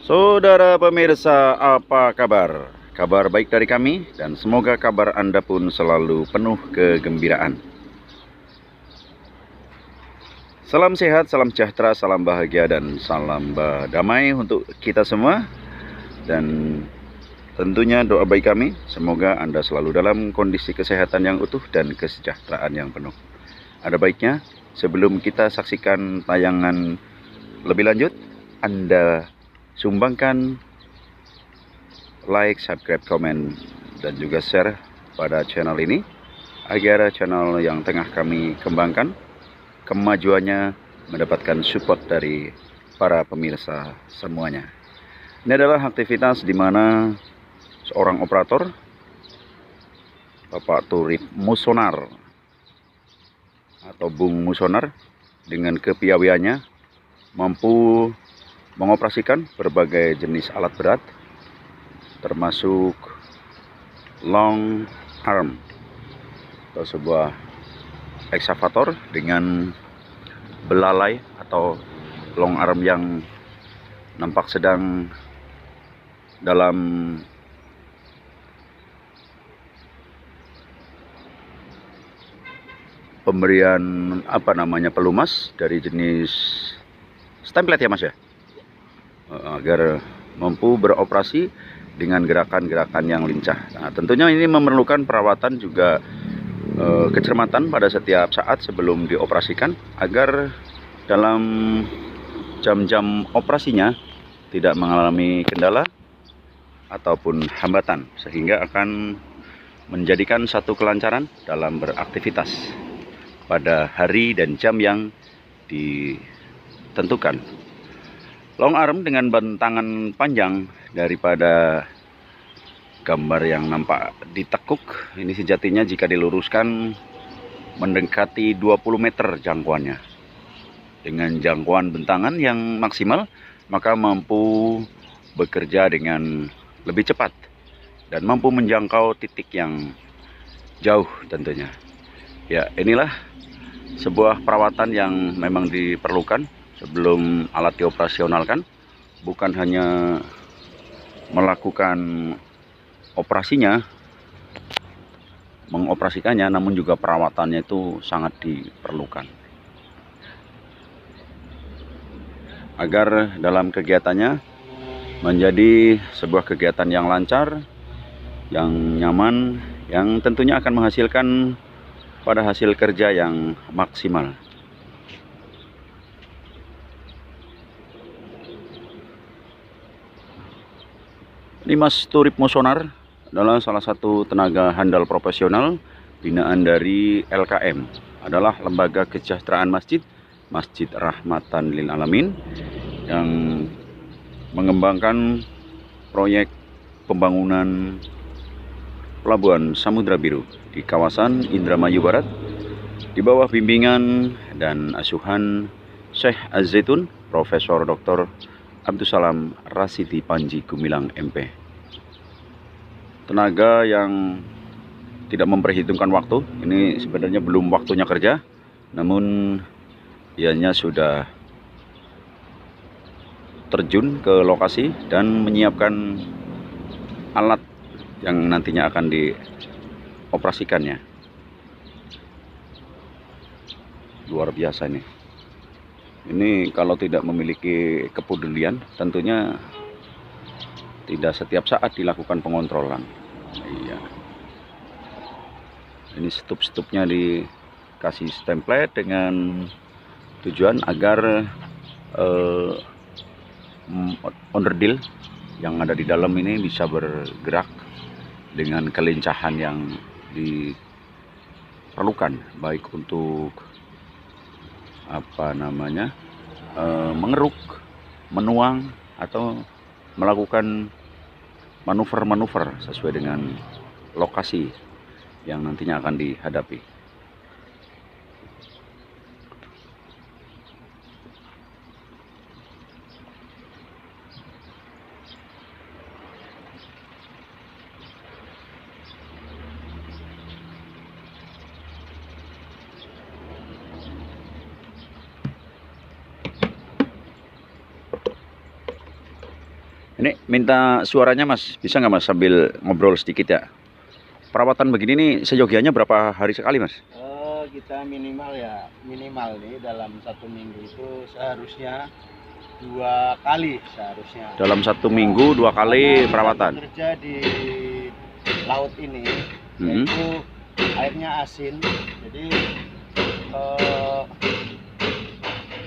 Saudara pemirsa, apa kabar? Kabar baik dari kami dan semoga kabar Anda pun selalu penuh kegembiraan. Salam sehat, salam sejahtera, salam bahagia, dan salam damai untuk kita semua. Dan tentunya doa baik kami, semoga Anda selalu dalam kondisi kesehatan yang utuh dan kesejahteraan yang penuh. Ada baiknya, sebelum kita saksikan tayangan lebih lanjut, Anda sumbangkan like, subscribe, komen, dan juga share pada channel ini agar channel yang tengah kami kembangkan kemajuannya mendapatkan support dari para pemirsa semuanya. Ini adalah aktivitas di mana seorang operator, Bapak Turip Musonar atau Bung Musonar, dengan kepiawaiannya mampu mengoperasikan berbagai jenis alat berat termasuk long arm atau sebuah eksavator dengan belalai atau long arm yang nampak sedang dalam pemberian pelumas dari jenis stemplet ya Mas ya, agar mampu beroperasi dengan gerakan-gerakan yang lincah. Nah, tentunya ini memerlukan perawatan juga kecermatan pada setiap saat sebelum dioperasikan agar dalam jam-jam operasinya tidak mengalami kendala ataupun hambatan, sehingga akan menjadikan satu kelancaran dalam beraktivitas pada hari dan jam yang ditentukan. Long arm dengan bentangan panjang daripada gambar yang nampak ditekuk ini sejatinya jika diluruskan mendekati 20 meter jangkauannya. Dengan jangkauan bentangan yang maksimal, maka mampu bekerja dengan lebih cepat dan mampu menjangkau titik yang jauh tentunya. Ya, inilah sebuah perawatan yang memang diperlukan sebelum alat dioperasionalkan. Bukan hanya melakukan operasinya, mengoperasikannya, namun juga perawatannya itu sangat diperlukan agar dalam kegiatannya menjadi sebuah kegiatan yang lancar, yang nyaman, yang tentunya akan menghasilkan pada hasil kerja yang maksimal. Ini Mas Turip Musonar adalah salah satu tenaga handal profesional binaan dari LKM, adalah Lembaga Kesejahteraan Masjid Rahmatan Lil Alamin, yang mengembangkan proyek pembangunan Pelabuhan Samudra Biru di kawasan Indramayu Barat di bawah bimbingan dan asuhan Syekh Az-Zaitun Profesor Dr. Abdussalam Rasidi Panji Gumilang MP. Tenaga yang tidak memperhitungkan waktu, ini sebenarnya belum waktunya kerja, namun ianya sudah terjun ke lokasi dan menyiapkan alat yang nantinya akan dioperasikannya. Luar biasa nih. Ini kalau tidak memiliki kepedulian, tentunya tidak setiap saat dilakukan pengontrolan. Iya. Ini stup-stupnya dikasih stemplet dengan tujuan agar onderdil yang ada di dalam ini bisa bergerak dengan kelincahan yang diperlukan, baik untuk mengeruk, menuang, atau melakukan manuver-manuver sesuai dengan lokasi yang nantinya akan dihadapi. Ini minta suaranya Mas, bisa nggak Mas sambil ngobrol sedikit ya? Perawatan begini nih seyogianya berapa hari sekali Mas? Kita minimal nih dalam 1 minggu itu seharusnya 2 kali seharusnya. Dalam 1 minggu 2 kali perawatan. Kerja di laut ini, yaitu airnya asin, jadi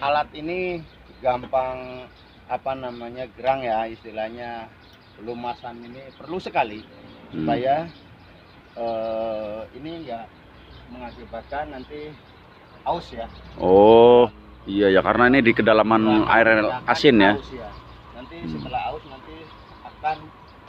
alat ini gampang gerang ya istilahnya. Pelumasan ini perlu sekali supaya ini nggak mengakibatkan nanti aus ya. Oh iya ya, karena ini di kedalaman air asin ya. Nanti setelah aus nanti akan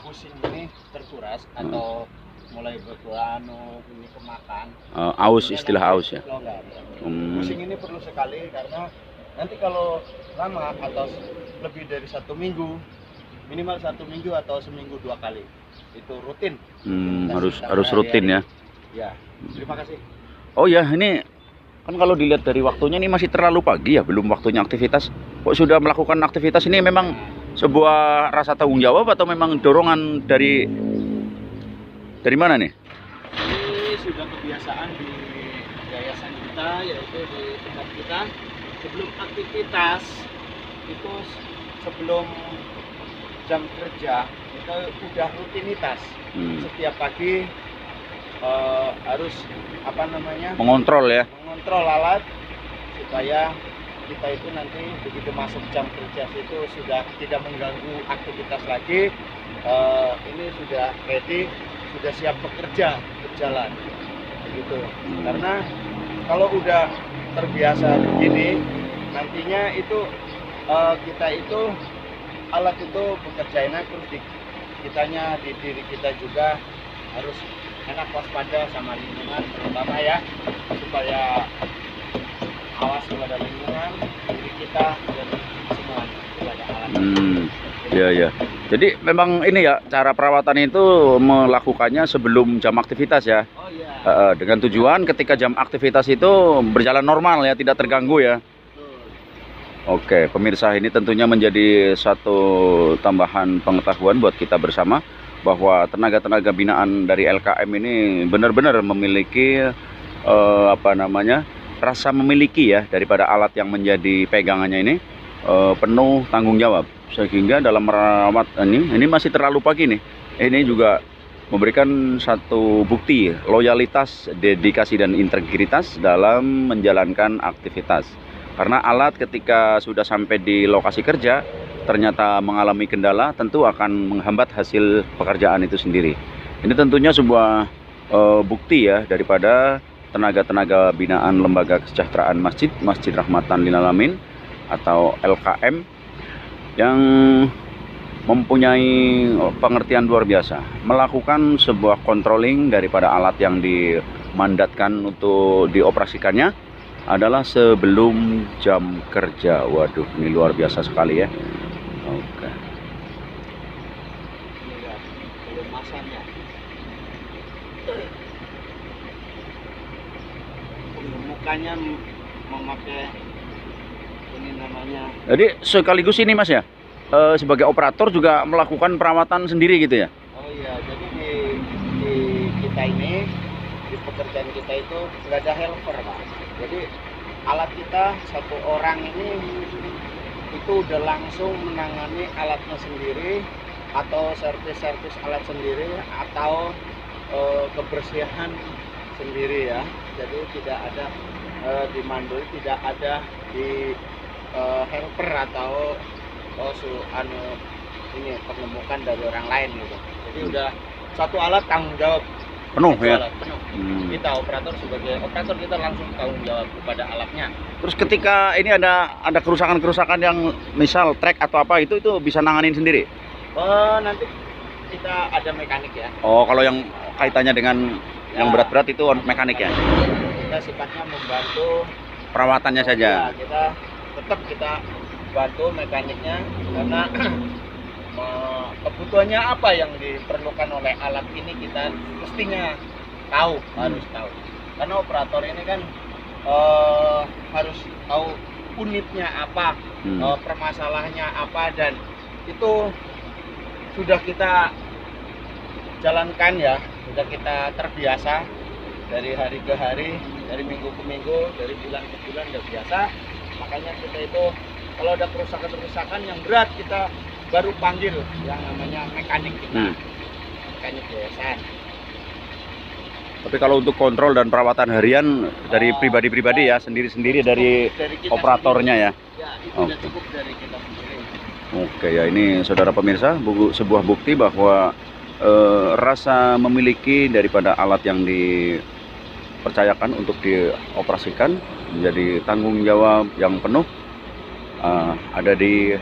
pusing ini terkuras atau mulai ini kemakan. Aus, istilah aus ya. Pusing ini perlu sekali karena nanti kalau lama atau lebih dari 1 minggu, minimal 1 minggu atau seminggu 2 kali, itu rutin. Harus rutin ya. Ya, terima kasih. Oh ya, ini kan kalau dilihat dari waktunya ini masih terlalu pagi ya, belum waktunya aktivitas. Kok sudah melakukan aktivitas ini? Memang sebuah rasa tanggung jawab atau memang dorongan dari mana nih? Ini sudah kebiasaan di yayasan kita, yaitu di tempat kita. Sebelum aktivitas itu, sebelum jam kerja itu udah rutinitas. Setiap pagi harus mengontrol alat supaya kita itu nanti begitu masuk jam kerja itu sudah tidak mengganggu aktivitas lagi. Ini sudah ready, sudah siap bekerja, berjalan begitu. Karena kalau udah terbiasa begini, nantinya itu kita itu alat itu bekerja enak, terus di diri kita juga harus enak, waspada sama lingkungan terutama ya, supaya awas kepada lingkungan, diri kita dan semuanya kepada alat. Ya. Jadi memang ini ya, cara perawatan itu melakukannya sebelum jam aktivitas ya. Oh iya. Dengan tujuan ketika jam aktivitas itu berjalan normal ya, tidak terganggu ya. Oke, pemirsa, ini tentunya menjadi satu tambahan pengetahuan buat kita bersama bahwa tenaga-tenaga binaan dari LKM ini benar-benar memiliki rasa memiliki ya daripada alat yang menjadi pegangannya ini, penuh tanggung jawab. Sehingga dalam merawat ini masih terlalu pagi nih. Ini juga memberikan satu bukti loyalitas, dedikasi dan integritas dalam menjalankan aktivitas. Karena alat ketika sudah sampai di lokasi kerja ternyata mengalami kendala, tentu akan menghambat hasil pekerjaan itu sendiri. Ini tentunya sebuah bukti ya daripada tenaga-tenaga binaan Lembaga Kesejahteraan Masjid Rahmatan Lil Alamin atau LKM yang mempunyai pengertian luar biasa, melakukan sebuah controlling daripada alat yang dimandatkan untuk dioperasikannya adalah sebelum jam kerja. Waduh, ini luar biasa sekali ya. Oke. Pelumasannya. Mukanya memakai ini namanya. Jadi sekaligus ini Mas ya, sebagai operator juga melakukan perawatan sendiri gitu ya? Oh iya, jadi di kita ini, di pekerjaan kita itu nggak ada helper Pak. Jadi alat kita satu orang ini itu udah langsung menangani alatnya sendiri, atau servis alat sendiri, atau kebersihan sendiri ya. Jadi tidak ada dimandul, tidak ada di helper atau pengemukan dari orang lain gitu. Jadi udah satu alat tanggung jawab penuh ya. Penuh. Kita operator, sebagai operator kita langsung tanggung jawab kepada alatnya. Terus ketika ini ada kerusakan yang misal trek atau apa itu bisa nanganin sendiri? Nanti kita ada mekanik ya. Oh, kalau yang kaitannya dengan yang berat-berat itu mekanik ya? Kita sifatnya membantu perawatannya saja. Ya, kita bantu mekaniknya, karena kebutuhannya apa yang diperlukan oleh alat ini kita mestinya harus tahu. Karena operator ini kan harus tahu unitnya apa, permasalahannya apa, dan itu sudah kita jalankan ya, sudah kita terbiasa dari hari ke hari, dari minggu ke minggu, dari bulan ke bulan udah biasa. Makanya kita itu kalau ada kerusakan-kerusakan yang berat, kita baru panggil yang namanya mekanik kita, mekanik yayasan. Tapi kalau untuk kontrol dan perawatan harian dari pribadi-pribadi ya, sendiri-sendiri dari kita operatornya sendiri. ya. Ya, itu udah cukup dari kita sendiri. Oke ya, ini saudara pemirsa, sebuah bukti bahwa rasa memiliki daripada alat yang dipercayakan untuk dioperasikan menjadi tanggung jawab yang penuh ada di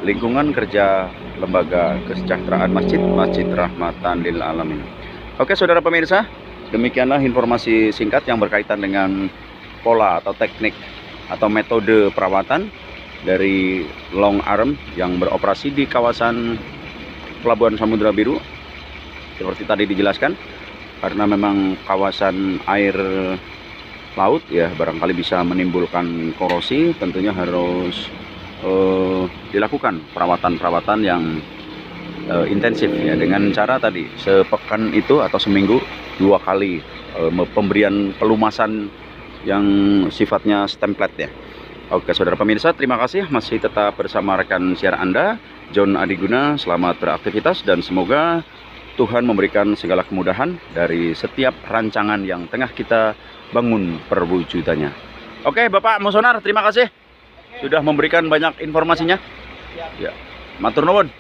lingkungan kerja Lembaga Kesejahteraan Masjid Rahmatan Lil Alamin. Oke saudara pemirsa, demikianlah informasi singkat yang berkaitan dengan pola atau teknik atau metode perawatan dari long arm yang beroperasi di kawasan Pelabuhan Samudra Biru. Seperti tadi dijelaskan, karena memang kawasan air laut ya barangkali bisa menimbulkan korosi, tentunya harus dilakukan perawatan-perawatan yang intensif ya, dengan cara tadi sepekan itu atau seminggu 2 kali pemberian pelumasan yang sifatnya stemplet ya. Oke saudara pemirsa, terima kasih masih tetap bersama rekan siar Anda, John Adiguna. Selamat beraktivitas dan semoga Tuhan memberikan segala kemudahan dari setiap rancangan yang tengah kita bangun perwujudannya. Oke Bapak Musonar, terima kasih sudah memberikan banyak informasinya. Ya, matur nuwun.